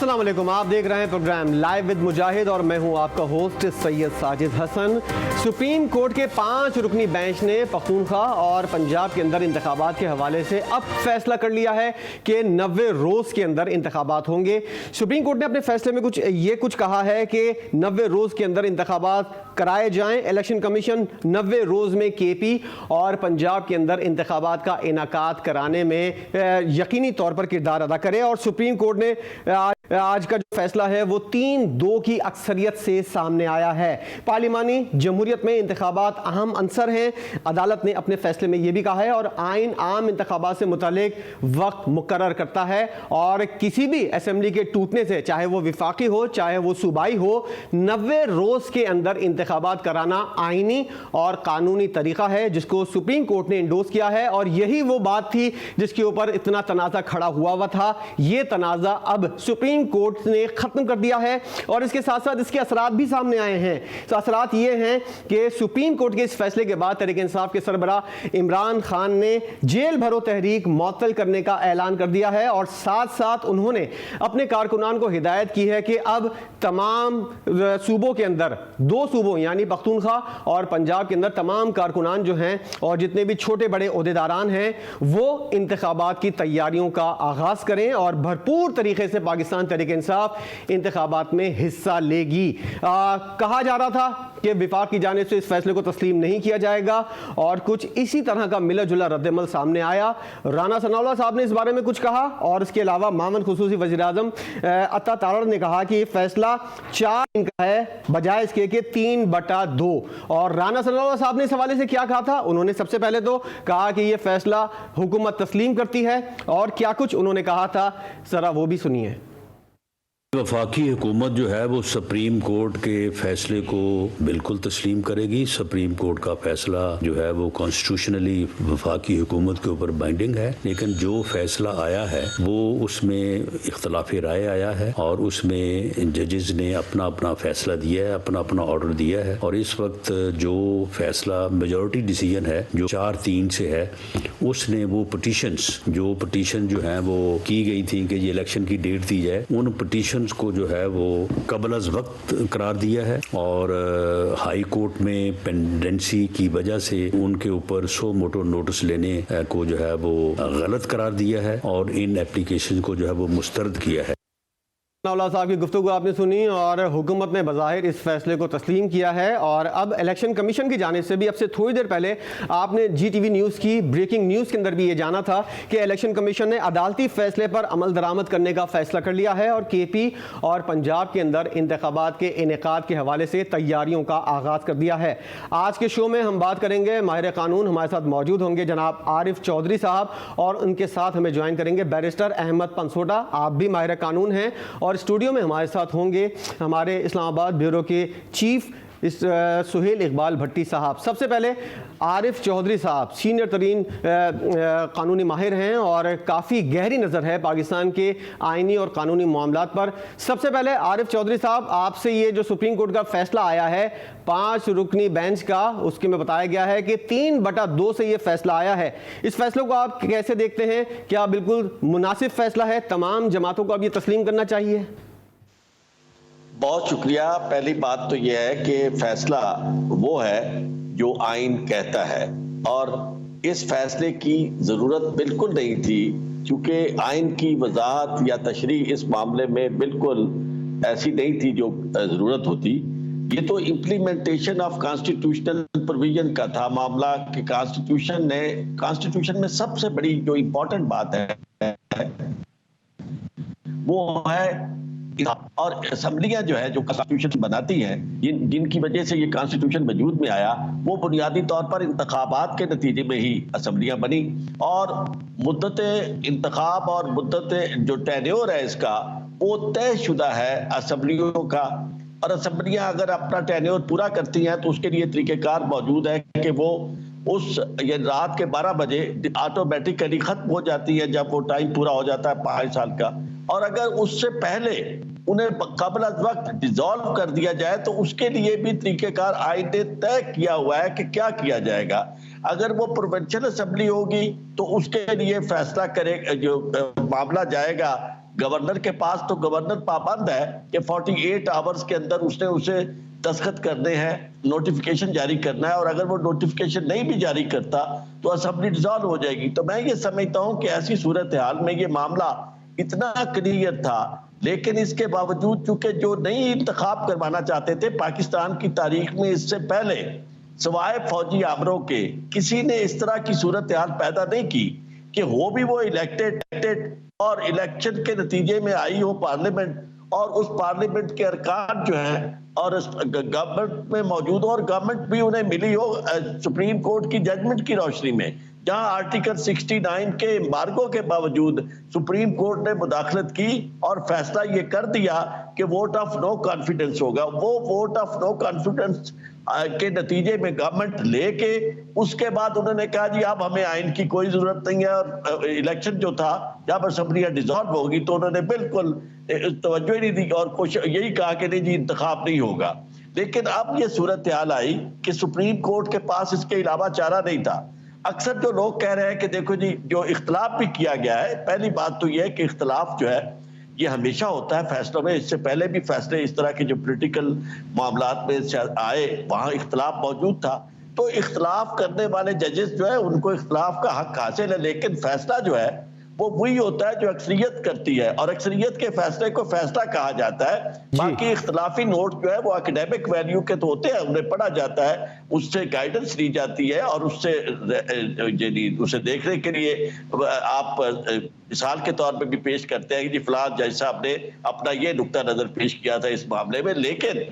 अस्सलाम वालेकुम, आप देख रहे हैं प्रोग्राम लाइव विद मुजाहिद और मैं हूं आपका host Syed Sajid Hasan. Supreme court के 5 रुकनी बेंच ने पख्तूनख्वा और पंजाब के अंदर इंतखाबात के हवाले से अब फैसला कर लिया है कि 90 रोज़ के अंदर इंतखाबात होंगे। सुप्रीम कोर्ट ने अपने फैसले में कुछ कहा है कि 90 रोज़ के अंदर इंतखाबात कराए जाएं। इलेक्शन कमीशन 90 रोज़ में केपी और पंजाब के अंदर इंतखाबात का इनाकाद कराने में यकीनी तौर पर किरदार अदा करे और सुप्रीम कोर्ट ने आज का जो फैसला है वो 3-2 की अक्सरियत से सामने आया है। पार्लिमानी जमहूरियत में इंतखाबात अहम अंसर हैं। अदालत ने अपने फैसले में यह भी कहा है और आइन आम इंतखाबात से मुतालिक वक्त मुकर्रर करता है और किसी भी असेंबली के टूटने से, चाहे वो विफाकी हो चाहे वो सूबाई हो, 90 रोज के अंदर इंतखाबात कराना आइनी और कानूनी तरीका है जिसको सुप्रीम कोर्ट ने इंडोर्स किया है। और यही वो बात थी जिसके ऊपर इतना तनाज़ा खड़ा हुआ था। ये तनाज़ा अब सुप्रीम कोर्ट ने खत्म कर दिया है और इसके साथ साथ इसके असरात भी सामने आए हैं। तो असरात ये हैं कि सुप्रीम कोर्ट के इस फैसले के बाद तहरीक इंसाफ के सरबराह इमरान खान ने जेल भरो तहरीक मुअत्तल करने का ऐलान कर दिया है और साथ साथ उन्होंने अपने कारकुनान को हिदायत की है कि अब तमाम सूबों के अंदर, 2 सूबों यानी पख्तूनख्वा और पंजाब के अंदर तमाम कारकुनान जो हैं और जितने भी छोटे बड़े ओहदेदारान हैं वो इंतखाबात की तैयारियों का आगाज करें और भरपूर तरीके से पाकिस्तान तहरीक इंसाफ इंतखाबात में हिस्सा लेगी। कहा जा रहा था कि विफाक की जानिब से इस फैसले को तस्लीम नहीं किया जाएगा और कुछ इसी तरह का मिला जुला रद्दमल सामने आया। राना सनाउल्लाह साहब ने इस बारे में कुछ कहा और इसके अलावा मामन खुसूसी वज़ीर-ए-आज़म अता तारड़ ने कहा कि ये फैसला 4 दिन का है बजाय इसके कि 3/2। और राना सनाउल्लाह साहब ने इस हवाले से क्या कहा था? उन्होंने सबसे पहले तो कहा कि यह फैसला हुकूमत तस्लीम करती है और क्या कुछ उन्होंने कहा था जरा वो भी सुनिए। वफाकी हुकूमत जो है वो सुप्रीम कोर्ट के फैसले को बिल्कुल तस्लीम करेगी। सुप्रीम कोर्ट का फैसला जो है वो कॉन्स्टिट्यूशनली वफाकी हुकूमत के ऊपर बाइंडिंग है, लेकिन जो फैसला आया है वो उसमें इख्तलाफी राय आया है और उसमें जजेस ने अपना अपना फैसला दिया है, अपना अपना ऑर्डर दिया है। और इस वक्त जो फैसला मेजॉरिटी डिसीजन है जो 4-3 से है, उसने वो पटिशन जो है वो की गई थी कि ये इलेक्शन की डेट दी जाए, उन पटिशन को जो है वो कबल अज़ वक्त करार दिया है और हाई कोर्ट में पेंडेंसी की वजह से उनके ऊपर सो मोटो नोटिस लेने को जो है वो गलत करार दिया है और इन एप्लीकेशन को जो है वो मुस्तरद किया है। साहब की गुफ्तगू आपने सुनी और हुकूमत ने बज़ाहिर इस फैसले को तस्लीम किया है और अब इलेक्शन कमीशन की जानिब से भी अब से थोड़ी देर पहले आपने GTV न्यूज़ की ब्रेकिंग न्यूज़ के अंदर भी ये जाना था कि इलेक्शन कमीशन ने अदालती फैसले पर अमल दरामद करने का फैसला कर लिया है और KP और पंजाब के अंदर इंतखाबात के इनेकाद के हवाले से तैयारियों का आगाज़ कर दिया है। आज के शो में हम बात करेंगे, माहिर कानून हमारे साथ मौजूद होंगे जनाब आरिफ चौधरी साहब और उनके साथ हमें ज्वाइन करेंगे बैरिस्टर अहमद पनसोटा, आप भी माहिर कानून हैं। और स्टूडियो में हमारे साथ होंगे हमारे इस्लामाबाद ब्यूरो के चीफ सुहेल इकबाल भट्टी साहब। सबसे पहले आरिफ चौधरी साहब सीनियर तरीन कानूनी माहिर हैं और काफ़ी गहरी नज़र है पाकिस्तान के आइनी और कानूनी मामलात पर। सबसे पहले आरिफ चौधरी साहब, आपसे ये जो सुप्रीम कोर्ट का फैसला आया है 5 रुकनी बेंच का, उसके में बताया गया है कि 3/2 से ये फैसला आया है, इस फैसले को आप कैसे देखते हैं? क्या बिल्कुल मुनासिब फैसला है? तमाम जमातों को अब ये तस्लीम करना चाहिए? बहुत शुक्रिया। पहली बात तो यह है कि फैसला वो है जो आइन कहता है और इस फैसले की ज़रूरत बिल्कुल नहीं थी क्योंकि आइन की वजाहत या तशरीह इस मामले में बिल्कुल ऐसी नहीं थी जो ज़रूरत होती। ये तो इम्प्लीमेंटेशन ऑफ कॉन्स्टिट्यूशनल प्रोविजन का था मामला कि कॉन्स्टिट्यूशन में सबसे बड़ी जो इम्पोर्टेंट बात है वो है और असम्बलियां जो है जो कॉन्स्टिट्यूशन बनाती हैं, जिनकी वजह से ये कॉन्स्टिट्यूशन वजूद में आया, वो बुनियादी तौर पर इंतखाबात के नतीजे में ही असम्बलियां बनी और मुद्दत इंतखाब और मुद्दत जो टेन्योर है इसका वो तयशुदा है असम्बलियों का। और असम्बलियां अगर अपना टेन्योर पूरा करती हैं तो उसके लिए तरीक़ेकार मौजूद है कि वो ये रात के 12 बजे ऑटोमेटिकली खत्म हो जाती है जब वो टाइम पूरा हो जाता है 5 साल का। और अगर उससे पहले उन्हें कबल वक्त डिसॉल्व कर दिया जाए तो उसके लिए भी तरीकेकार आइन ने तय किया हुआ है कि क्या किया जाएगा। अगर वो प्रोविंशियल असेंबली होगी तो उसके लिए फैसला करे, जो मामला जाएगा गवर्नर के पास, तो गवर्नर पाबंद है कि 48 आवर्स के अंदर उसने उसे दस्तखत करने हैं, नोटिफिकेशन जारी करना है, और अगर वो नोटिफिकेशन नहीं भी जारी करता तो असेंबली डिसॉल्व हो जाएगी। तो मैं ये समझता हूं कि ऐसी सूरत हाल में ये मामला इतना क्लियर था, लेकिन इसके बावजूद चूंकि जो नई इंतखाब करवाना चाहते थे, पाकिस्तान की तारीख में इससे पहले सवाए फौजी आमरों के किसी ने इस तरह की सूरत हाल पैदा नहीं की कि हो भी वो इलेक्टेड और इलेक्शन के नतीजे में आई हो पार्लियामेंट, और उस पार्लियामेंट के अरकान जो है और गवर्नमेंट में मौजूद हो, और गवर्नमेंट भी उन्हें मिली हो सुप्रीम कोर्ट की जजमेंट की रोशनी में, जहां आर्टिकल 69 के एम्बार्गो के बावजूद सुप्रीम कोर्ट ने मुदाखलत की और फैसला ये कर दिया कि वोट ऑफ नो कॉन्फिडेंस होगा। वो वोट ऑफ नो कॉन्फिडेंस के नतीजे में गवर्नमेंट लेके उसके बाद उन्होंने कहा जी अब हमें आइन की कोई जरूरत नहीं है, और इलेक्शन जो था जब असेंबली डिसॉल्व होगी तो उन्होंने बिल्कुल तवज्जो ही नहीं दी और कुछ यही कहा कि नहीं जी इंतखाब नहीं होगा। लेकिन अब ये सूरत हाल आई कि सुप्रीम कोर्ट के पास इसके अलावा चारा नहीं था। अक्सर जो लोग कह रहे हैं कि देखो जी जो इख्तलाफ भी किया गया है, पहली बात तो यह है कि इख्तलाफ जो है ये हमेशा होता है फैसलों में, इससे पहले भी फैसले इस तरह के जो पॉलिटिकल मामलात में आए वहां इख्तलाफ मौजूद था। तो इख्तलाफ करने वाले जजेस जो है उनको इख्तलाफ का हक हासिल है, लेकिन फैसला जो है वो वही होता है जो अक्सरियत करती है, और अक्सरियत के फैसले को फैसला कहा जाता है। बाकी इख्तलाफी नोट जो है वो एकेडमिक वैल्यू के तो होते हैं, उन्हें पढ़ा जाता है, उससे गाइडेंस ली जाती है, और उससे उसे देखने के लिए आप मिसाल के तौर पे भी पेश करते हैं कि फलां जज साहब ने अपना ये नुक्ता नजर पेश किया था इस मामले में, लेकिन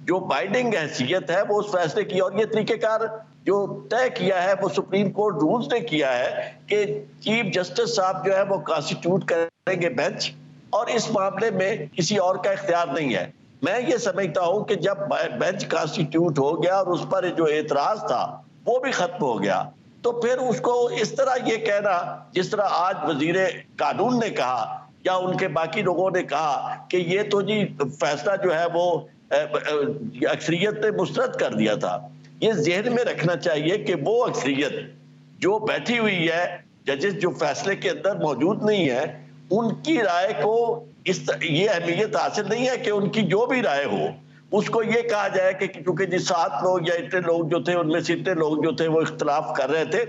जो बाइंडिंग हैसियत है वो उस फैसले की, और ये तरीकेकार जो तय किया है वो सुप्रीम कोर्ट रूल्स ने किया है कि चीफ जस्टिस साहब जो है वो कॉन्स्टिट्यूट करेंगे बेंच, और इस मामले में किसी और का इख्तियार नहीं है। मैं ये समझता हूं कि जब बेंच कॉन्स्टिट्यूट हो गया और उस पर जो एतराज था वो भी खत्म हो गया, तो फिर उसको इस तरह ये कहना जिस तरह आज वजीर कानून ने कहा या उनके बाकी लोगों ने कहा कि ये तो जी फैसला जो है वो अक्सरियत ने मुस्तरद कर दिया था, ये जहन में रखना चाहिए कि वो अक्सरियत जो बैठी हुई है, जजेस जो फैसले के अंदर मौजूद नहीं है, उनकी राय को ये अहमियत हासिल नहीं है कि उनकी जो भी राय हो उसको ये कहा जाए कि क्योंकि जी 7 लोग या इतने लोग जो थे उनमें से इतने लोग जो थे वो इख्तलाफ कर रहे थे,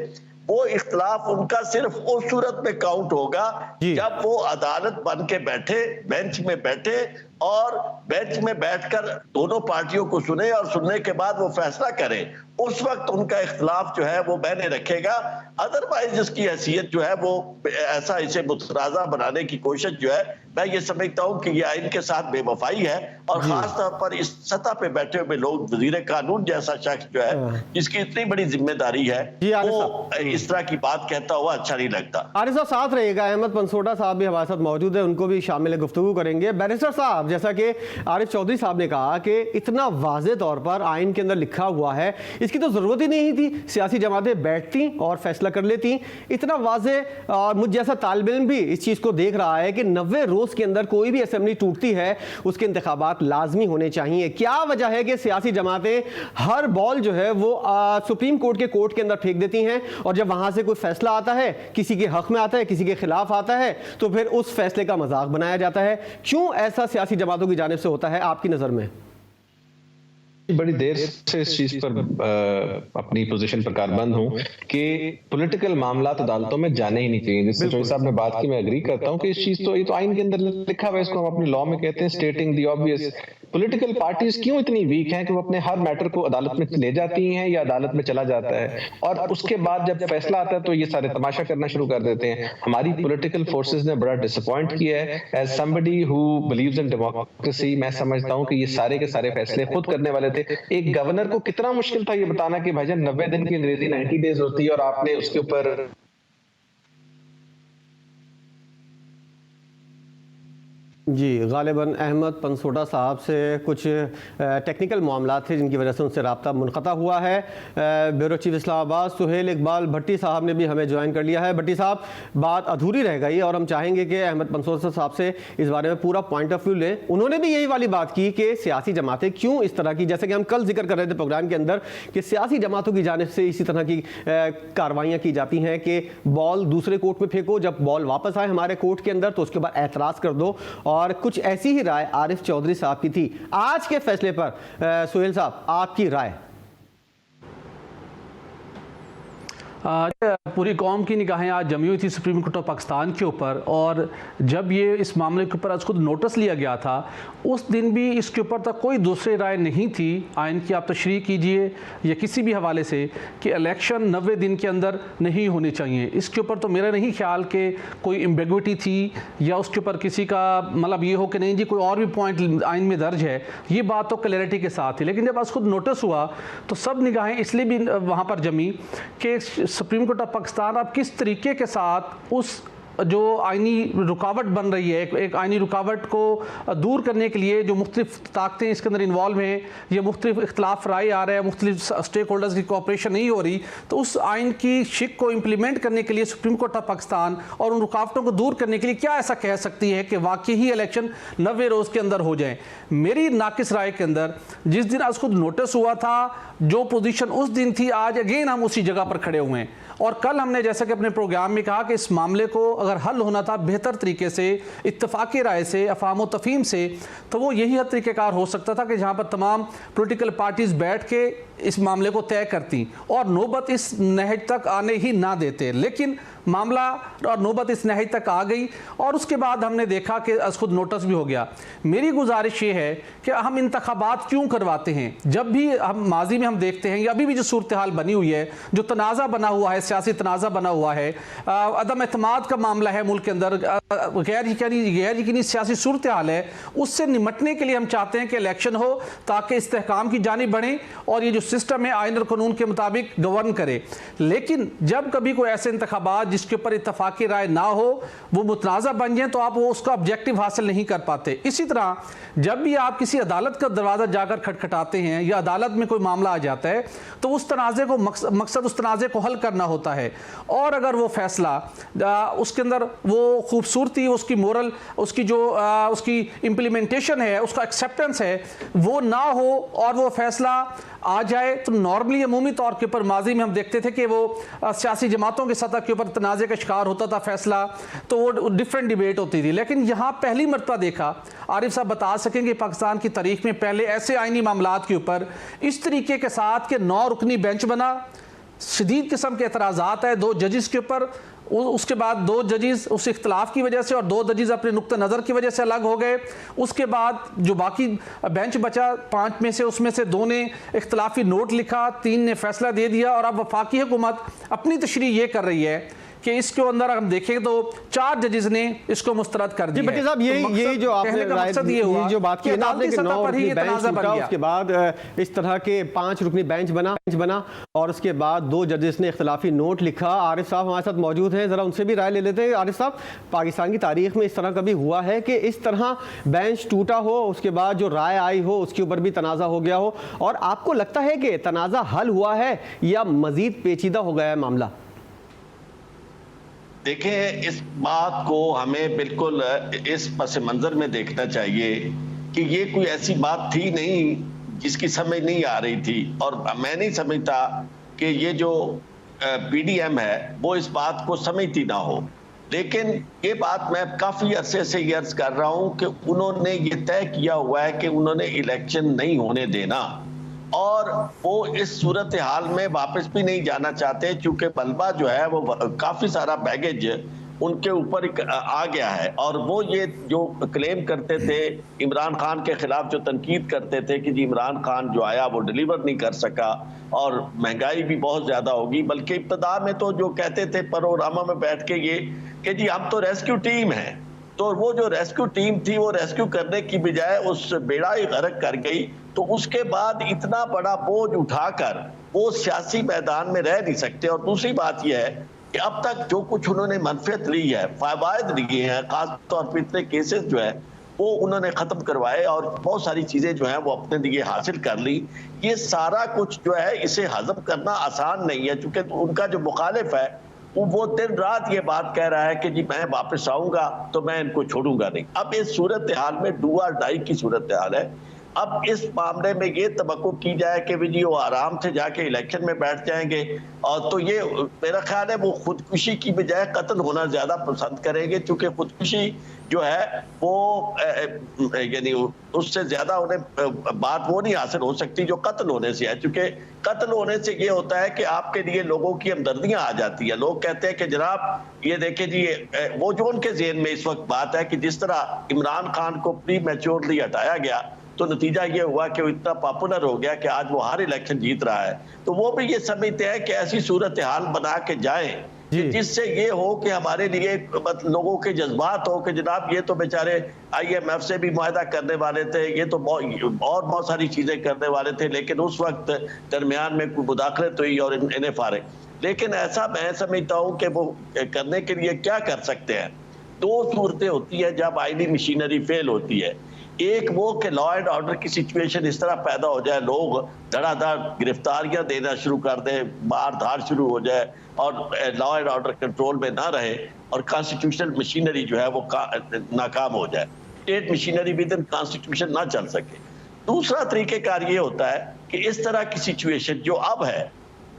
वो इख्तलाफ उनका सिर्फ उस सूरत में काउंट होगा जब वो अदालत बन के बैठे, बेंच में बैठे, और बेंच में बैठकर दोनों पार्टियों को सुने और सुनने के बाद वो फैसला करें, उस वक्त उनका इख्तलाफ जो है वो मैंने रखेगा। अदरवाइज इसकी हैसियत जो है वो ऐसा इसे मुतराजा बनाने की कोशिश जो है, मैं ये समझता हूँ कि ये आइन के साथ बेवफाई है, और खास तौर पर इस सतह पे बैठे हुए लोग, वजीर कानून जैसा शख्स जो है जिसकी इतनी बड़ी जिम्मेदारी है, वो इस तरह की बात कहता हुआ अच्छा नहीं लगता। आरिफ साहब साथ रहेगा, अहमद पनसोटा साहब भी हमारे साथ मौजूद है, उनको भी शामिल गुफ्तगू करेंगे। बैरिस्टर साहब, जैसा कि आरिफ चौधरी साहब ने कहा कि इतना वाज़े तौर पर आइन के अंदर लिखा हुआ है, इसकी तो जरूरत ही नहीं थी, सियासी जमातें बैठती और फैसला कर लेती। इतना वाज़े, और मुझ जैसा तालिब इल्म भी इस चीज़ को देख रहा है कि 90 रोज़ के अंदर कोई भी असेंबली टूटती है उसके इंतखाबात लाजमी होने चाहिए। क्या वजह है कि सियासी जमातें हर बॉल जो है वो सुप्रीम कोर्ट के अंदर फेंक देती हैं, और जब वहां से कोई फैसला आता है, किसी के हक में आता है, किसी के खिलाफ आता है, तो फिर उस फैसले का मजाक बनाया जाता है? क्यों ऐसा सियासी जमातों की जानिब से होता है आपकी नजर में? बड़ी देर से इस चीज पर अपनी पोजीशन पर कारबंद हूं कि पॉलिटिकल मामलात अदालतों में जाने ही नहीं चाहिए। जिससे चौधरी साहब ने बात की, मैं एग्री करता हूं कि इस चीज तो ये तो आइन के अंदर लिखा हुआ है, इसको हम अपने लॉ में कहते हैं stating the obvious. Political parties क्यों इतनी वीक हैं कि वो अपने हर मैटर को अदालत में ले जाती हैं या अदालत में चला जाता है, और उसके बाद जब फैसला आता है तो ये सारे तमाशा करना शुरू कर देते हैं। हमारी पॉलिटिकल फोर्सेस ने बड़ा डिसअपॉइंट किया है। As somebody who believes in democracy, मैं समझता हूं कि ये सारे के सारे फैसले खुद करने वाले थे। एक गवर्नर को कितना मुश्किल था ये बताना कि भाईजान 90 दिन की अंग्रेजी 90 डेज होती है, और आपने उसके ऊपर जी, गालिबन अहमद पनसोटा साहब से कुछ टेक्निकल मामला थे जिनकी वजह से उनसे रब्ता मुनक़ता हुआ है। ब्यूरो चीफ इस्लामाबाद सुहेल इकबाल भट्टी साहब ने भी हमें ज्वाइन कर लिया है। भट्टी साहब, बात अधूरी रह गई और हम चाहेंगे कि अहमद पनसोटा साहब से इस बारे में पूरा पॉइंट ऑफ व्यू लें। उन्होंने भी यही वाली बात की कि सियासी जमातें क्यों इस तरह की, जैसे कि हम कल जिक्र कर रहे थे प्रोग्राम के अंदर, कि सियासी जमातों की जानिब से इसी तरह की कार्रवाइयाँ की जाती हैं कि बॉल दूसरे कोर्ट में फेंको, जब बॉल वापस आए हमारे कोर्ट के अंदर तो उसके बाद एतराज़ कर दो। और कुछ ऐसी ही राय आरिफ चौधरी साहब की थी। आज के फैसले पर सुहेल साहब, आपकी राय? पूरी कौम की निगाहें आज जमी हुई थी सुप्रीम कोर्ट ऑफ पाकिस्तान के ऊपर, और जब ये इस मामले के ऊपर आज खुद नोटिस लिया गया था उस दिन भी इसके ऊपर तक कोई दूसरी राय नहीं थी आइन की। आप तशरीह कीजिए या किसी भी हवाले से कि इलेक्शन 90 दिन के अंदर नहीं होने चाहिए, इसके ऊपर तो मेरा नहीं ख्याल कि कोई एम्बिग्विटी थी या उसके ऊपर किसी का मतलब ये हो कि नहीं जी कोई और भी पॉइंट आइन में दर्ज है, ये बात तो क्लैरिटी के साथ थी। लेकिन जब आज खुद नोटिस हुआ तो सब निगाहें इसलिए भी वहाँ पर जमी कि सुप्रीम कोर्ट ऑफ पाकिस्तान अब किस तरीके के साथ उस जो आइनी रुकावट बन रही है, एक आइनी रुकावट को दूर करने के लिए जो मुख्तलिफ ताकतें इसके अंदर इन्वॉल्व हैं, ये मुख्तलिफ इख्तलाफ राय आ रहा है, मुख्तलिफ स्टेक होल्डर्स की कोऑपरेशन नहीं हो रही, तो उस आइन की शिक को इम्प्लीमेंट करने के लिए सुप्रीम कोर्ट ऑफ पाकिस्तान और उन रुकावटों को दूर करने के लिए क्या ऐसा कह सकती है कि वाकई ही इलेक्शन 90 रोज़ के अंदर हो जाए। मेरी नाकिस राय के अंदर जिस दिन आज खुद नोटिस हुआ था, जो पोजीशन उस दिन थी, आज अगेन हम उसी जगह पर खड़े हुए हैं। और कल हमने जैसा कि अपने प्रोग्राम में कहा कि इस मामले को अगर हल होना था बेहतर तरीके से, इत्तफाकी राय से, अफाम तफहीम से, तो वो यही तरीक़ेकार हो सकता था कि जहाँ पर तमाम पॉलिटिकल पार्टीज़ बैठ के इस मामले को तय करती और नौबत इस नहज तक आने ही ना देते। लेकिन मामला और नौबत इस नहज तक आ गई और उसके बाद हमने देखा कि खुद नोटिस भी हो गया। मेरी गुजारिश ये है कि हम इंतखाबात क्यों करवाते हैं? जब भी हम माजी में हम देखते हैं या अभी भी जो सूरत हाल बनी हुई है, जो तनाज़ा बना हुआ है, सियासी तनाज़ा बना हुआ है, अदम एतमाद का मामला है मुल्क के अंदर, गैर यकीनी सियासी सूरत हाल है, उससे निमटने के लिए हम चाहते हैं कि इलेक्शन हो ताकि इस्तेहकाम की जानिब बढ़े और ये जो सिस्टम है आइन और कानून के मुताबिक गवर्न करे। लेकिन जब कभी कोई ऐसे इंतखाबात जिसके ऊपर इत्तफाकी राय ना हो वो मुतनाज़ा बन जाए तो आप वो उसका ऑब्जेक्टिव हासिल नहीं कर पाते। इसी तरह जब भी आप किसी अदालत का दरवाज़ा जाकर खटखटाते हैं या अदालत में कोई मामला आ जाता है तो उस तनाज़े को मकसद उस तनाज़े को हल करना होता है, और अगर वो फैसला उसके अंदर वो खूबसूरती, उसकी मोरल, उसकी जो उसकी इम्प्लीमेंटेशन है, उसका एक्सेप्टेंस है, वो ना हो और वो फैसला आ जाए, तो नॉर्मली अमूमी तौर के ऊपर माजी में हम देखते थे कि वो सियासी जमातों के सतह के ऊपर तनाज़े का शिकार होता था फैसला, तो वो डिफरेंट डिबेट होती थी। लेकिन यहाँ पहली मरतबा देखा, आरिफ साहब बता सकेंगे पाकिस्तान की तारीख में पहले ऐसे आइनी मामलात के ऊपर इस तरीके के साथ कि 9 रुकनी बेंच बना, शदीद किस्म के एतराज़ात है 2 जजेस के ऊपर, उसके बाद 2 जजेस उस इख्तलाफ की वजह से और 2 जजेस अपने नुक्ता नज़र की वजह से अलग हो गए। उसके बाद जो बाकी बेंच बचा 5 में से, उसमें से 2 ने इख्तलाफी नोट लिखा, 3 ने फैसला दे दिया, और अब वफाकी हुकूमत अपनी तशरीह ये कर रही है कि इसके अंदर हम देखें तो 4 जजेस ने इसको मुस्तरद कर दिया। भट्टी साहब, यही जो आपने जो बात की ना आपने कि 9 रुकनी बेंच टूटा, उसके बाद इस तरह के 5 रुकनी बेंच बना और उसके बाद 2 जजेस ने इख्तलाफी नोट लिखा। आरिफ साहब हमारे साथ मौजूद हैं, ज़रा उनसे भी राय ले लेते हैं। आरिफ साहब, पाकिस्तान की तारीख में इस तरह कभी हुआ है कि इस तरह बेंच टूटा हो, उसके बाद जो राय आई हो उसके ऊपर भी तनाज़ा हो गया हो, और आपको लगता है कि तनाज़ा हल हुआ है या मज़ीद पेचीदा हो गया है मामला? देखें, इस बात को हमें बिल्कुल इस पस मंजर में देखना चाहिए कि ये कोई ऐसी बात थी नहीं जिसकी समझ नहीं आ रही थी, और मैं नहीं समझता कि ये जो पीडीएम है वो इस बात को समझती ना हो। लेकिन ये बात मैं काफ़ी अरसे से ये अर्ज कर रहा हूँ कि उन्होंने ये तय किया हुआ है कि उन्होंने इलेक्शन नहीं होने देना, और वो इस सूरत हाल में वापस भी नहीं जाना चाहते, क्योंकि मलबा जो है वो काफ़ी सारा बैगेज उनके ऊपर आ गया है। और वो ये जो क्लेम करते थे इमरान खान के खिलाफ, जो तनकीद करते थे कि जी इमरान खान जो आया वो डिलीवर नहीं कर सका और महंगाई भी बहुत ज़्यादा होगी, बल्कि इब्तदा में तो जो कहते थे पैनोरामा में बैठ के ये कि जी हम तो रेस्क्यू टीम है, तो वो जो रेस्क्यू टीम थी वो रेस्क्यू करने की बजाय उस बेड़ा ही गर्क कर गई। तो उसके बाद इतना बड़ा बोझ उठाकर वो सियासी मैदान में रह नहीं सकते। और दूसरी बात यह है कि अब तक जो कुछ उन्होंने मनफियत ली है, फायदा लिए हैं, खास तौर पर इतने केसेस जो है वो उन्होंने खत्म करवाए और बहुत सारी चीजें जो है वो अपने लिए हासिल कर ली। ये सारा कुछ जो है इसे हजम करना आसान नहीं है, क्योंकि उनका जो मुखालिफ है वो दिन रात ये बात कह रहा है कि जी मैं वापस आऊंगा तो मैं इनको छोड़ूंगा नहीं। अब इस सूरत हाल में डू और डाई की सूरत हाल है। अब इस मामले में ये तवक्को की जाए कि जी वो आराम से जाके इलेक्शन में बैठ जाएंगे, और तो ये मेरा ख्याल है वो खुदकुशी की बजाय कत्ल होना ज्यादा पसंद करेंगे, क्योंकि खुदकुशी जो है वो यानी उससे ज्यादा उन्हें बात वो नहीं हासिल हो सकती जो कत्ल होने से है। क्योंकि कत्ल होने से ये होता है कि आपके लिए लोगों की हमदर्दियां आ जाती है। लोग कहते हैं कि जनाब ये देखे जी वो जो उनके ज़हन में इस वक्त बात है कि जिस तरह इमरान खान को प्री मैच्योरली हटाया गया तो नतीजा ये हुआ कि वो इतना पॉपुलर हो गया कि आज वो हर इलेक्शन जीत रहा है। तो वो भी ये समझते हैं कि ऐसी सूरत हाल बना के जाएं जिससे ये हो कि हमारे लिए लोगों के जज्बात हो कि जनाब ये तो बेचारे IMF से भी मुआहदा करने वाले थे, ये तो बहुत सारी चीजें करने वाले थे, लेकिन उस वक्त दरमियान में कोई मुदाखलत हुई और इन्हें फारे। लेकिन ऐसा मैं समझता हूँ कि वो करने के लिए क्या कर सकते हैं। दो सूरतें होती है जब आईनी मशीनरी फेल होती है। एक वो कि लॉ एंड ऑर्डर की सिचुएशन इस तरह पैदा हो जाए, लोग धड़ाधड़ गिरफ्तारियां देना शुरू कर दें, मार धाड़ शुरू हो जाए और लॉ एंड ऑर्डर कंट्रोल में ना रहे और कॉन्स्टिट्यूशनल मशीनरी जो है वो नाकाम हो जाए, state machinery with in constitution ना चल सके। दूसरा तरीकेकार ये होता है कि इस तरह की सिचुएशन जो अब है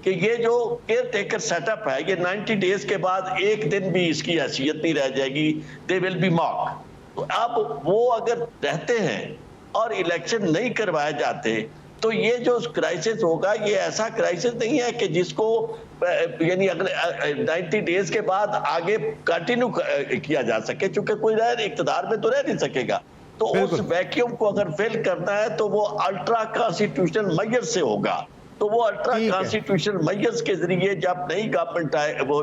कि ये जो केयर टेकर सेटअप है ये 90 डेज के बाद एक दिन भी इसकी हैसियत नहीं रह जाएगी, दे विल बी मॉक। तो अब वो अगर रहते हैं और इलेक्शन नहीं करवाए जाते तो ये जो क्राइसिस होगा ये ऐसा क्राइसिस नहीं है कि जिसको यानी अगले 90 डेज के बाद आगे कंटिन्यू किया जा सके, क्योंकि कोई इख्तियार में तो रह नहीं सकेगा। तो उस वैक्यूम को अगर फिल करना है तो वो अल्ट्रा कॉन्स्टिट्यूशनल मेजर से होगा। तो वो अल्ट्रा कॉन्स्टिट्यूशनल मेजर्स के जरिए जब नई गवर्नमेंट आए, वो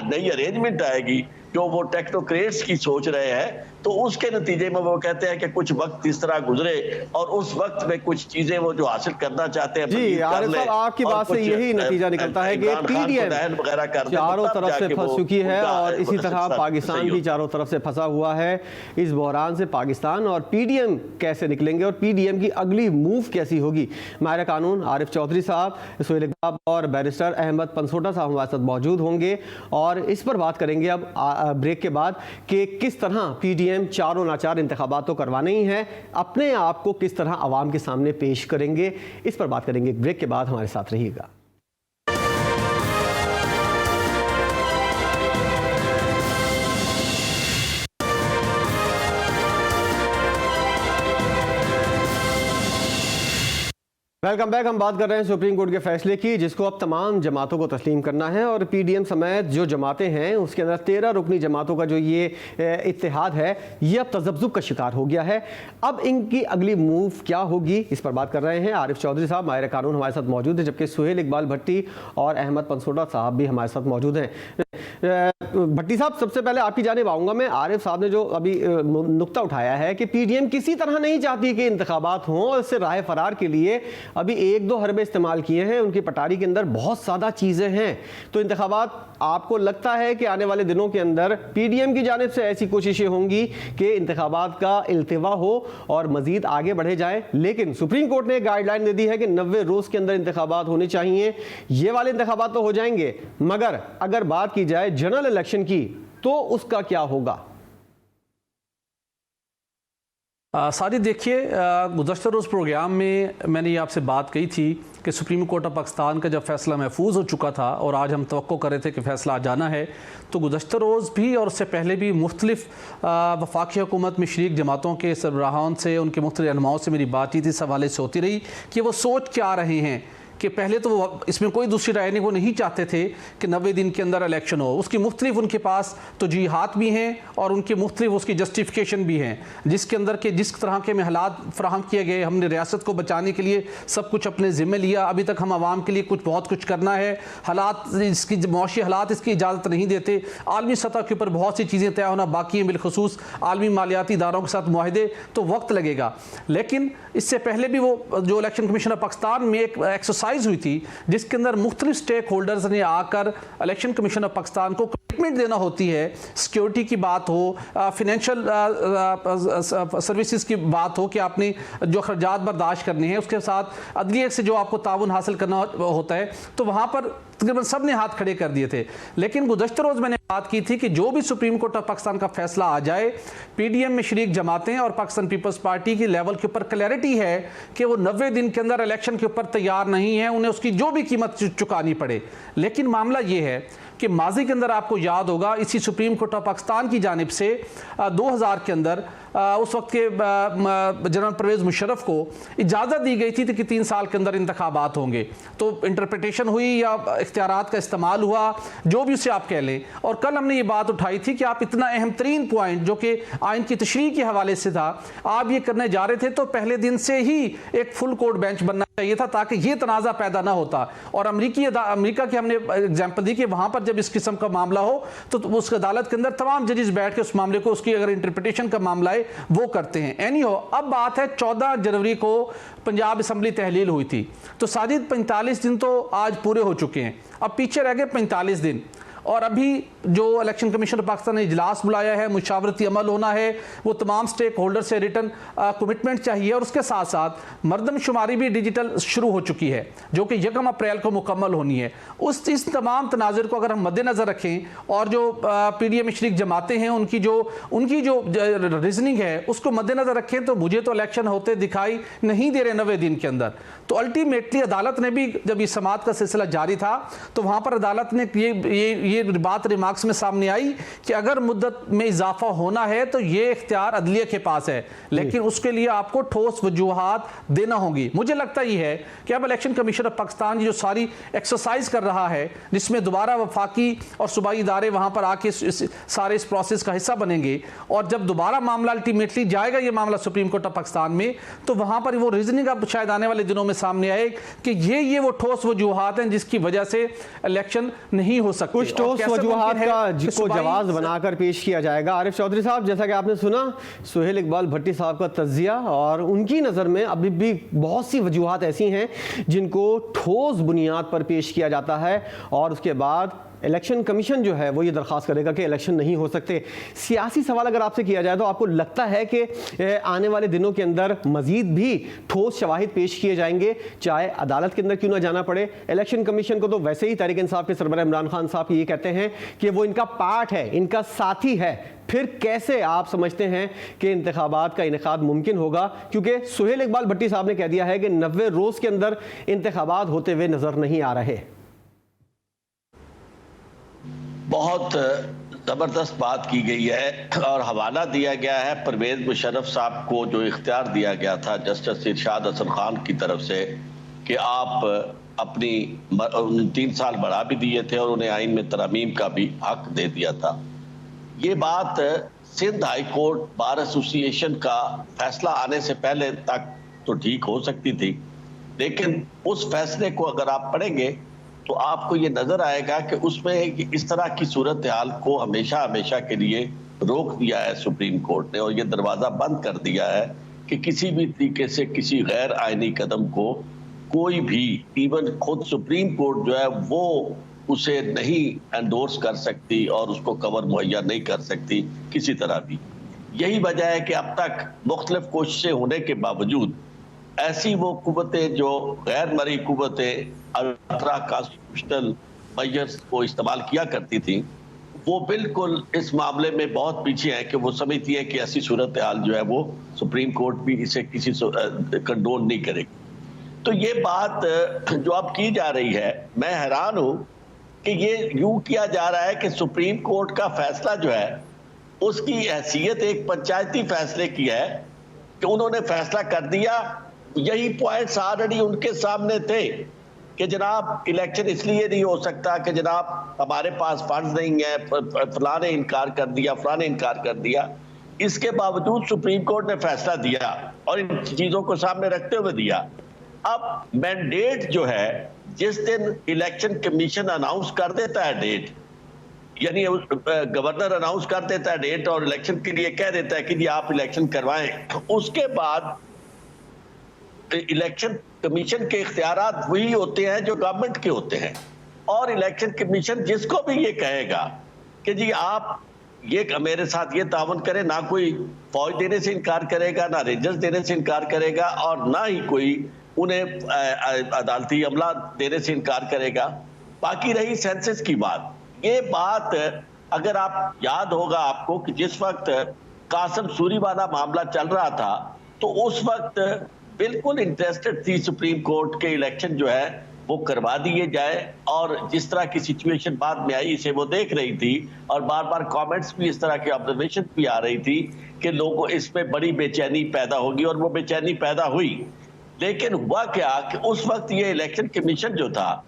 नई अरेंजमेंट आएगी जो वो टेक्नोक्रेट्स की सोच रहे हैं, तो उसके नतीजे में वो कहते हैं कि कुछ वक्त इस तरह गुजरे और उस वक्त में कुछ चीजें वो जो हासिल करना चाहते हैं जी आरिफ साहब, आपकी बात से यही नतीजा निकलता है कि PDM चारों तरफ से फंस चुकी है और इसी तरह पाकिस्तान भी चारों तरफ से फंसा हुआ है। इस बहरान से पाकिस्तान और PDM कैसे निकलेंगे और PDM की अगली मूव कैसी होगी। माहिर कानून आरिफ चौधरी साहब, सुहेल इकबाल और बैरिस्टर अहमद पनसोटा साहब हमारे साथ मौजूद होंगे और इस पर बात करेंगे अब ब्रेक के बाद कि किस तरह PDM चारों नाचार इंतखाबात तो करवाने ही हैं, अपने आप को किस तरह आवाम के सामने पेश करेंगे, इस पर बात करेंगे। ब्रेक के बाद हमारे साथ रहिएगा। Welcome back. हम बात कर रहे हैं सुप्रीम कोर्ट के फैसले की, जिसको अब तमाम जमातों को तस्लीम करना है और PDM समेत जो जमातें हैं उसके अंदर 13 रुकनी जमातों का जो ये इत्तेहाद है ये अब तजब्जुब का शिकार हो गया है। अब इनकी अगली मूव क्या होगी, इस पर बात कर रहे हैं। आरिफ चौधरी साहब माहिर कानून हमारे साथ मौजूद है, जबकि सुहेल इकबाल भट्टी और अहमद पनसोटा साहब भी हमारे साथ मौजूद हैं। भट्टी साहब, सबसे पहले आपकी जानिब आऊँगा मैं। आरिफ साहब ने जो अभी नुक्ता उठाया है कि PDM किसी तरह नहीं चाहती कि इंतखाबात हों और इससे राह फरार के लिए अभी 1-2 हरबे इस्तेमाल किए हैं, उनकी पटारी के अंदर बहुत ज़्यादा चीज़ें हैं। तो इंतखाबात आपको लगता है कि आने वाले दिनों के अंदर PDM की जानिब से ऐसी कोशिशें होंगी कि इंतखाबात का इल्तिवा हो और मज़ीद आगे बढ़े जाए, लेकिन सुप्रीम कोर्ट ने गाइडलाइन दे दी है कि 90 रोज़ के अंदर इंतखाबात होने चाहिए। ये वाले इंतखाबात तो हो जाएंगे, मगर अगर बात की जाए जनरल इलेक्शन की तो उसका क्या होगा? साजिद, देखिए, गुज़श्ता रोज़ प्रोग्राम में मैंने ये आपसे बात कही थी कि सुप्रीम कोर्ट ऑफ पाकिस्तान का जब फैसला महफूज हो चुका था और आज हम तवक्को कर रहे थे कि फ़ैसला आ जाना है, तो गुज़श्ता रोज़ भी और उससे पहले भी मुख्तलिफ वफाकी हुकूमत में शरीक जमातों के सरबराहान से, उनके मुख्तलिफ रहनुमाओं से मेरी बातचीत इस हवाले से होती रही कि वो सोच क्या रहे हैं कि पहले तो वो इसमें कोई दूसरी राय नहीं, वो नहीं चाहते थे कि 90 दिन के अंदर इलेक्शन हो। उसकी मुख्तलिफ उनके पास तो जीहात भी हैं और उनकी मुख्तलिफ उसकी जस्टिफिकेशन भी हैं, जिसके अंदर के जिस तरह के में हालात फ्राहम किए गए, हमने रियासत को बचाने के लिए सब कुछ अपने ज़िम्मे लिया, अभी तक हम आवाम के लिए बहुत कुछ करना है, हालात इसकी मुआशी हालात इसकी इजाज़त नहीं देते, आलमी सतह के ऊपर बहुत सी चीज़ें तय होना बाकी हैं, बिलखुसूस आलमी मालियाती इदारों के साथ मुआहदे, तो वक्त लगेगा। लेकिन इससे पहले भी वो जो इलेक्शन कमीशन ऑफ पाकिस्तान में एक एक्सरसाइज हुई थी जिसके अंदर मुख्तलिफ स्टेक होल्डर्स ने आकर इलेक्शन कमीशन ऑफ पाकिस्तान को कमिटमेंट कमिटमेंट देना होती है, सिक्योरिटी की बात हो, फिनेंशियल सर्विसेज की बात हो कि आपने जो खर्चात बर्दाश्त करने हैं, उसके साथ अदलिया से जो आपको ताउन हासिल करना होता है, तो वहाँ पर तकरीबन सब ने हाथ खड़े कर दिए थे। लेकिन गुज़श्ता रोज़ मैंने बात की थी कि जो भी सुप्रीम कोर्ट ऑफ पाकिस्तान का फैसला आ जाए, पीडीएम में शरीक जमातें और पाकिस्तान पीपल्स पार्टी की लेवल के ऊपर क्लैरिटी है कि वो 90 दिन के अंदर इलेक्शन के ऊपर तैयार नहीं है, उन्हें उसकी जो भी कीमत चुकानी पड़े। लेकिन मामला ये है कि माजी के अंदर आपको याद होगा, इसी सुप्रीम कोर्ट ऑफ पाकिस्तान की जानिब से 2000 के अंदर उस वक्त के जनरल परवेज़ मुशर्रफ को इजाज़त दी गई थी कि 3 साल के अंदर इंतखाबात होंगे। तो इंटरप्रिटेशन हुई या इख्तियारात का इस्तेमाल हुआ, जो भी उसे आप कह लें। और कल हमने ये बात उठाई थी कि आप इतना अहम तरीन पॉइंट जो कि आइन की तशरीह के हवाले से था, आप ये करने जा रहे थे, तो पहले दिन से ही एक फुल कोर्ट बेंच बनना चाहिए था ताकि ये तनाज़ा पैदा ना होता। और अमेरिका की हमने एग्जाम्पल दी कि वहाँ पर जब इस किस्म का मामला हो तो उस अदालत के अंदर तमाम जजेस बैठ के उस मामले को, उसकी अगर इंटरप्रिटेशन का मामला है वो करते हैं। एनी हो, अब बात है 14 जनवरी को पंजाब असम्बली तहलील हुई थी, तो साजिद 45 दिन तो आज पूरे हो चुके हैं, अब पीछे रह गए 45 दिन। और अभी जो इलेक्शन कमीशन ऑफ पाकिस्तान ने इजलास बुलाया है, मुशावरती अमल होना है, वो तमाम स्टेक होल्डर से रिटर्न कमिटमेंट चाहिए, और उसके साथ साथ मरदमशुमारी भी डिजिटल शुरू हो चुकी है जो कि 1 अप्रैल को मुकम्मल होनी है। इस तमाम तनाज़ुर को अगर हम मद्देनज़र रखें और जो पीडीएम में शरीक जमाते हैं उनकी जो रीजनिंग है उसको मद्देनज़र रखें, तो मुझे तो इलेक्शन होते दिखाई नहीं दे रहे 90 दिन के अंदर। तो अल्टीमेटली अदालत ने भी, जब इस समाअत का सिलसिला जारी था, तो वहाँ पर अदालत ने ये बात रिमार्क्स में सामने आई कि अगर मुद्दत में इजाफा होना है तो ये इख्तियार अदलिया के पास है, लेकिन उसके लिए आपको ठोस वजूहात देना होंगी। मुझे लगता ही है कि अब इलेक्शन कमीशन ऑफ पाकिस्तान जो सारी एक्सरसाइज कर रहा है, जिसमें दोबारा वफाकी और सूबाई इदारे वहाँ पर आके सारे इस प्रोसेस का हिस्सा बनेंगे, और जब दोबारा मामला अल्टीमेटली जाएगा ये मामला सुप्रीम कोर्ट ऑफ पाकिस्तान में, तो वहाँ पर वो रीजनिंग अब शायद आने वाले दिनों में सामने आए कि ये वो ठोस वजूहात हैं जिसकी वजह से इलेक्शन नहीं हो सकते। कुछ ठोस वजूहात का जिसको जवाब बनाकर पेश किया जाएगा। आरिफ चौधरी साहब, जैसा कि आपने सुना सुहेल इकबाल भट्टी साहब का तज्जिया, और उनकी नज़र में अभी भी बहुत सी वजूहात ऐसी हैं जिनको ठोस बुनियाद पर पेश किया जाता है, और उसके बाद इलेक्शन कमीशन जो है वो ये दरख्वास्त करेगा कि इलेक्शन नहीं हो सकते। सियासी सवाल अगर आपसे किया जाए तो आपको लगता है कि आने वाले दिनों के अंदर मजीद भी ठोस शवाहिद पेश किए जाएंगे, चाहे अदालत के अंदर क्यों ना जाना पड़े? इलेक्शन कमीशन को तो वैसे ही तहरीक इंसाफ के सरबराह इमरान खान साहब ये कहते हैं कि वो इनका पार्ट है, इनका साथी है। फिर कैसे आप समझते हैं कि इंतखाबात का इनेकाद मुमकिन होगा? क्योंकि सुहेल इकबाल भट्टी साहब ने कह दिया है कि 90 रोज़ के अंदर इंतखाबात होते हुए नजर नहीं आ रहे। बहुत ज़बरदस्त बात की गई है और हवाला दिया गया है परवेज़ मुशर्रफ साहब को, जो इख्तियार दिया गया था जस्टिस इरशाद हसन खान की तरफ से कि आप अपनी 3 साल बढ़ा भी दिए थे और उन्हें आइन में तरमीम का भी हक दे दिया था। ये बात Sindh high court bar association का फैसला आने से पहले तक तो ठीक हो सकती थी, लेकिन उस फैसले को अगर आप पढ़ेंगे तो आपको ये नजर आएगा कि उसमें इस तरह की सूरत हाल को हमेशा हमेशा के लिए रोक दिया है सुप्रीम कोर्ट ने, और ये दरवाजा बंद कर दिया है कि किसी भी तरीके से किसी गैर आईनी कदम को कोई भी, इवन खुद सुप्रीम कोर्ट जो है वो उसे नहीं एंडोर्स कर सकती और उसको कवर मुहैया नहीं कर सकती किसी तरह भी। यही वजह है कि अब तक मुख्तलिफ कोशिशें होने के बावजूद ऐसी वो कुव्वतें जो गैर मरी कुव्वतें अल्ट्रा कॉन्स्टिट्यूशनल मेजर्स को इस्तेमाल किया करती थी, वो बिल्कुल इस मामले में बहुत पीछे है कि वो समझती है कि ऐसी सूरत हाल जो है वो सुप्रीम कोर्ट भी इसे किसी कंडोन नहीं करेगी। तो ये बात जो अब की जा रही है, मैं हैरान हूं कि ये यूं किया जा रहा है कि सुप्रीम कोर्ट का फैसला जो है उसकी हैसियत एक पंचायती फैसले की है कि उन्होंने फैसला कर दिया। यही पॉइंट्स ऑलरेडी उनके सामने थे कि जनाब इलेक्शन इसलिए नहीं हो सकता कि जनाब हमारे पास फंड्स नहीं है, फलां ने इनकार कर दिया, फलां ने इनकार कर दिया। इसके बावजूद सुप्रीम कोर्ट ने फैसला दिया और इन चीजों को सामने रखते हुए दिया। अब मैंडेट जो है, जिस दिन इलेक्शन कमीशन अनाउंस कर देता है डेट, यानी गवर्नर अनाउंस कर देता है डेट और इलेक्शन के लिए कह देता है कि जी आप इलेक्शन करवाएं, उसके बाद इलेक्शन कमीशन के इख्तियारात वही होते हैं जो गवर्नमेंट के होते हैं। और इलेक्शन कमीशन जिसको भी ये कहेगा कि जी आप ये मेरे साथ ये तावन करें, ना कोई फौज देने से इनकार करेगा, ना रेंजर्स देने से इनकार करेगा, और ना ही कोई उन्हें अदालती अमला देने से इनकार करेगा। बाकी रही सेंसस की बात, ये बात अगर आप याद होगा आपको कि जिस वक्त कासम सूरी वाला मामला चल रहा था तो उस वक्त बिल्कुल इंटरेस्टेड थी सुप्रीम कोर्ट के इलेक्शन जो है वो करवा दिए जाए, और जिस तरह की सिचुएशन बाद में आई इसे वो देख रही थी, और बार बार कमेंट्स भी इस तरह के ऑब्जर्वेशन भी आ रही थी कि लोगों इसमें बड़ी बेचैनी पैदा होगी, और वो बेचैनी पैदा हुई। लेकिन हुआ क्या कि उस वक्त ये इलेक्शन कमीशन जो था,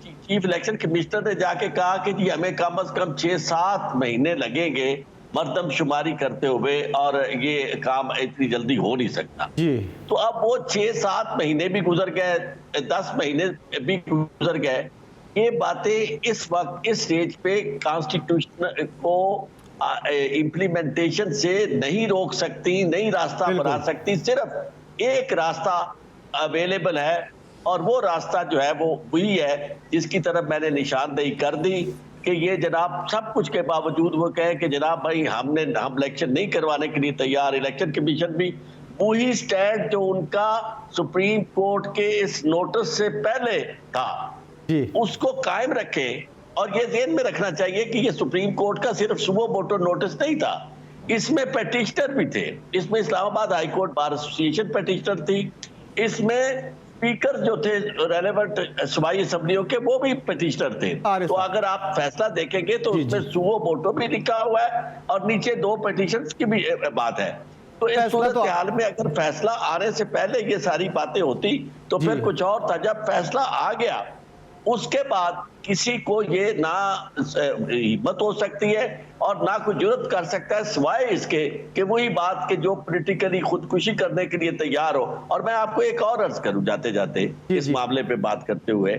चीफ इलेक्शन कमिश्नर ने जाके कहा कि जी हमें कम से कम 6-7 महीने लगेंगे मर्दमशुमारी करते हुए, और ये काम इतनी जल्दी हो नहीं सकता जी। तो अब वो 6-7 महीने भी गुजर गए, 10 महीने भी गुजर गए। ये बातें इस वक्त इस स्टेज पे कॉन्स्टिट्यूशन को इम्प्लीमेंटेशन से नहीं रोक सकती, नहीं रास्ता बना सकती। सिर्फ एक रास्ता अवेलेबल है, और वो रास्ता जो है वो वही है जिसकी तरफ मैंने निशानदेही कर दी कि ये जनाब सब कुछ के बावजूद वो कहे कि जनाब भाई हम इलेक्शन नहीं करवाने के लिए तैयार। इलेक्शन कमीशन भी वही स्टैंड जो उनका सुप्रीम कोर्ट के इस नोटिस से पहले था जी। उसको कायम रखे, और ये ध्यान में रखना चाहिए कि ये सुप्रीम कोर्ट का सिर्फ सुबह मोटो नोटिस नहीं था, इसमें पेटिशनर भी थे। इसमें Islamabad high court bar association petitioner थी, इसमें स्पीकर जो थे रेलेवेंट सूबाई असेंबलियों के वो भी पेटिशनर थे। तो अगर आप फैसला देखेंगे तो उसमें सुओ मोटो भी लिखा हुआ है, और नीचे 2 पेटिशंस की भी बात है। तो इस सूरत हाल में अगर फैसला आने से पहले ये सारी बातें होती तो फिर कुछ और था। जब फैसला आ गया उसके बाद किसी को ये ना हिम्मत हो सकती है और ना कोई जुर्रत कर सकता है सिवाय इसके कि वही बात के जो पॉलिटिकली खुदकुशी करने के लिए तैयार हो। और मैं आपको एक और अर्ज करूं जाते जाते इस मामले पे बात करते हुए,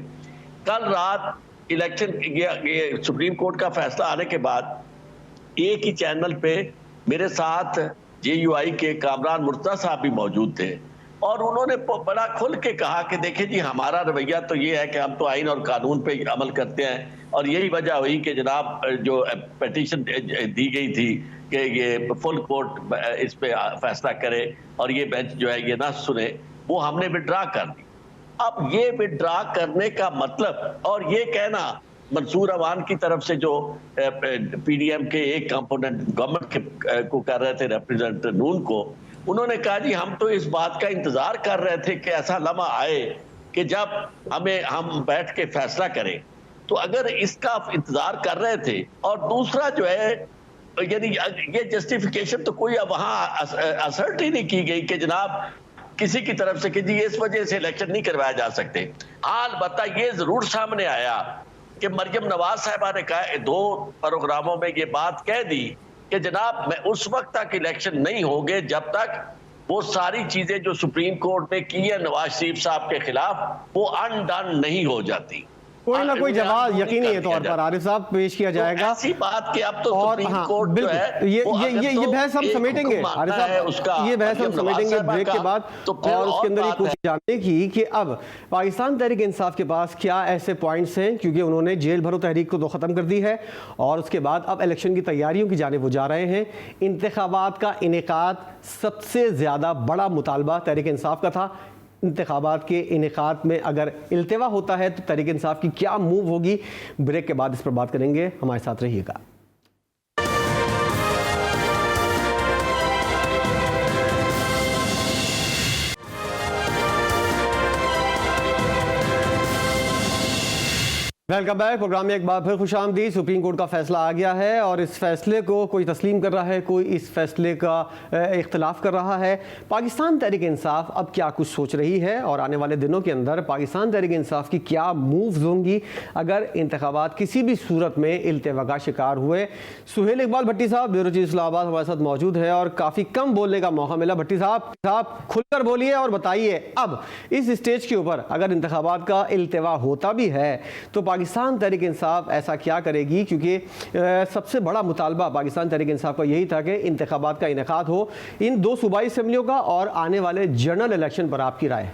कल रात इलेक्शन ये सुप्रीम कोर्ट का फैसला आने के बाद एक ही चैनल पे मेरे साथ JUI के कामरान मुर्तजा साहब भी मौजूद थे, और उन्होंने बड़ा खुल के कहा कि देखिए जी हमारा रवैया तो ये है कि हम तो आइन और कानून पे अमल करते हैं, और यही वजह हुई कि जनाब जो पेटिशन दी गई थी कि ये फुल कोर्ट इस पे फैसला करे और ये बेंच जो है ये ना सुने, वो हमने विड्रा कर दी। अब ये विड्रा करने का मतलब और ये कहना मंसूर अवान की तरफ से जो PDM के एक कंपोनेंट गवर्नमेंट को कर रहे थे रिप्रेजेंट नून को, उन्होंने कहा जी हम तो इस बात का इंतजार कर रहे थे कि ऐसा लम्हा आए कि जब हम बैठ के फैसला करें। तो अगर इसका इंतजार कर रहे थे, और दूसरा जो है यानी ये जस्टिफिकेशन तो कोई वहां असर्ट ही नहीं की गई कि जनाब किसी की तरफ से कि जी इस वजह से इलेक्शन नहीं करवाए जा सकते। हाल बता ये जरूर सामने आया कि मरियम नवाज साहिबा ने कहा 2 प्रोग्रामों में ये बात कह दी कि जनाब मैं उस वक्त तक इलेक्शन नहीं होंगे जब तक वो सारी चीजें जो सुप्रीम कोर्ट ने की है नवाज शरीफ साहब के खिलाफ वो अनडन नहीं हो जाती। कोई ना कोई जवाब यकीनी है तौर पर आरिफ साहब पेश किया जाएगा। ऐसी बात कि अब तो और सुप्रीम हाँ, कोर्ट जो है ये बहस हम समेटेंगे आरिफ साहब, ये बहस हम समेटेंगे ब्रेक के बाद। और उसके अंदर ये कुछ जानने की कि अब पाकिस्तान तहरीक इंसाफ के पास क्या ऐसे पॉइंट्स हैं, क्योंकि उन्होंने जेल भरो तहरीक को तो ख़त्म कर दी है और उसके बाद अब इलेक्शन की तैयारियों की जानिब वो जा रहे हैं। इंतखाबात का इनेकाद सबसे ज़्यादा बड़ा मुतालबा तहरीक इंसाफ का था। इंतखाबात के इनेकाद में अगर इल्तिवा होता है तो तहरीक इंसाफ की क्या मूव होगी, ब्रेक के बाद इस पर बात करेंगे। हमारे साथ रहिएगा। Welcome back. प्रोग्राम में एक बार फिर खुशामदीद। सुप्रीम कोर्ट का फैसला आ गया है और इस फैसले को कोई तस्लीम कर रहा है, कोई इस फैसले का इख्तलाफ कर रहा है। पाकिस्तान तहरीक इंसाफ अब क्या कुछ सोच रही है और आने वाले दिनों के अंदर पाकिस्तान तहरीक इंसाफ की क्या मूव्स होंगी अगर इंतखाबात किसी भी सूरत में इल्तिवा का शिकार हुए। सुहेल इकबाल भट्टी साहब ब्यूरो चीफ इस्लामाबाद हमारे साथ मौजूद है और काफ़ी कम बोलने का मौका मिला। भट्टी साहब खुलकर बोलिए और बताइए, अब इस स्टेज के ऊपर अगर इंतखाबात का इल्तिवा होता भी है तो पाकिस्तान तहरीक इंसाफ ऐसा क्या करेगी, क्योंकि सबसे बड़ा मुतालबा पाकिस्तान तहरीक इंसाफ का यही था कि इंतखाबात का इनेकाद हो इन 2 सूबाई असेंबलियों का और आने वाले जनरल इलेक्शन पर आपकी राय?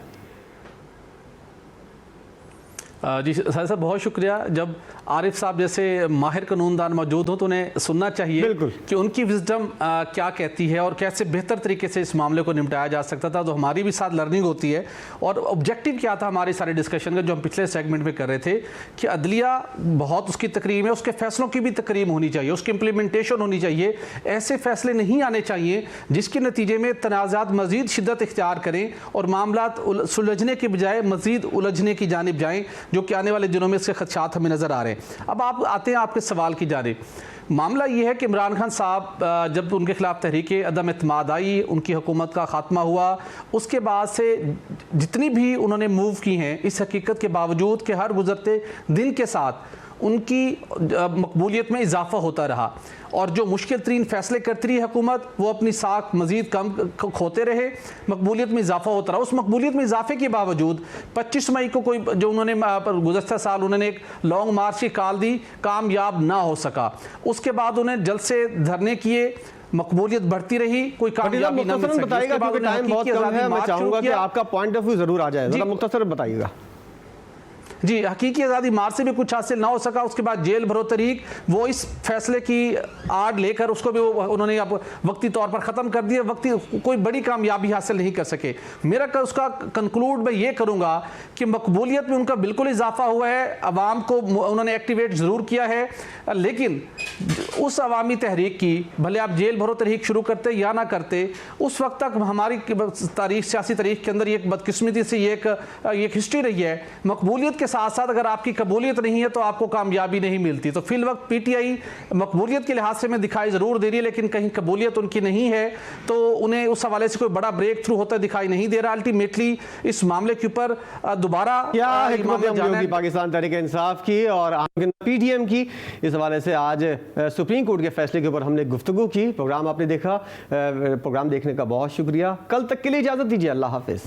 जी सर साहब बहुत शुक्रिया। जब आरिफ साहब जैसे माहिर कानूनदान मौजूद हों तो उन्हें सुनना चाहिए बिल्कुल कि उनकी विजडम क्या कहती है और कैसे बेहतर तरीके से इस मामले को निपटाया जा सकता था। तो हमारी भी साथ लर्निंग होती है। और ऑब्जेक्टिव क्या था हमारे सारे डिस्कशन का जो हम पिछले सेगमेंट में कर रहे थे कि अदलिया बहुत उसकी तकरीम है, उसके फैसलों की भी तकरीम होनी चाहिए, उसकी इम्प्लीमेंटेशन होनी चाहिए। ऐसे फैसले नहीं आने चाहिए जिसके नतीजे में तनाज़ात मज़ीद शिद्दत इख्तियार करें और मामलात सुलझने के बजाय मज़ीद उलझने की जानिब जाएँ, जो कि आने वाले दिनों में इसके खदशात हमें नज़र आ रहे हैं। अब आप आते हैं आपके सवाल की जानिब। मामला ये है कि इमरान खान साहब जब उनके खिलाफ तहरीक अदम एतमाद आई, उनकी हुकूमत का ख़ात्मा हुआ, उसके बाद से जितनी भी उन्होंने मूव की हैं, इस हकीकत के बावजूद कि हर गुजरते दिन के साथ उनकी मकबूलियत में इजाफा होता रहा और जो मुश्किल तरीन फैसले करती रही हुकूमत वो अपनी साख मज़ीद कम खोते रहे, मकबूलियत में इजाफा होता रहा। उस मकबूलियत में इजाफे के बावजूद 25 मई को कोई जो उन्होंने गुज़श्ता साल उन्होंने एक लॉन्ग मार्च की कॉल दी, कामयाब ना हो सका। उसके बाद उन्हें जलसे धरने किए, मकबूलियत बढ़ती रही, कोई कामयाबी ना मिल सकी। बताइएगा क्योंकि टाइम बहुत कम है, मैं चाहूँगा कि आपका पॉइंट ऑफ व्यू ज़रूर आ जाए, ज़रा मुख्तसर बताइएगा। जी, हकीकी आज़ादी मार्च से भी कुछ हासिल ना हो सका। उसके बाद जेल भरो तरीक वो इस फैसले की आड़ लेकर उसको भी उन्होंने अब वक्ती तौर पर ख़त्म कर दिया, वक्ती कोई बड़ी कामयाबी हासिल नहीं कर सके। मेरा उसका कंक्लूड मैं ये करूँगा कि मकबूलियत में उनका बिल्कुल इजाफा हुआ है, अवाम को उन्होंने एक्टिवेट ज़रूर किया है, लेकिन उस अवामी तहरीक की भले आप जेल भरो तहरीक शुरू करते या ना करते, उस वक्त तक हमारी तारीख सियासी तारीख के अंदर एक बदकिस्मती से एक हिस्ट्री रही है। मकबूलियत के साथ साथ अगर आपकी कबूलियत नहीं है तो आपको कामयाबी नहीं मिलती। तो फिल वक्त पीटीआई मकबूलियत के लिहाज से में दिखाई ज़रूर दे रही है, लेकिन कहीं कबूलियत उनकी नहीं है तो उन्हें उस हवाले से कोई बड़ा ब्रेक थ्रू होता दिखाई नहीं दे रहा। अल्टीमेटली इस मामले के ऊपर दोबारा क्या हिकमत अमली होगी पाकिस्तान तहरीक इंसाफ की और पीटीएम की, इस हवाले से आज सुप्रीम कोर्ट के फैसले के ऊपर हमने गुफ्तगू की। प्रोग्राम आपने देखा, प्रोग्राम देखने का बहुत शुक्रिया। कल तक के लिए इजाज़त दीजिए, अल्लाह हाफिज़।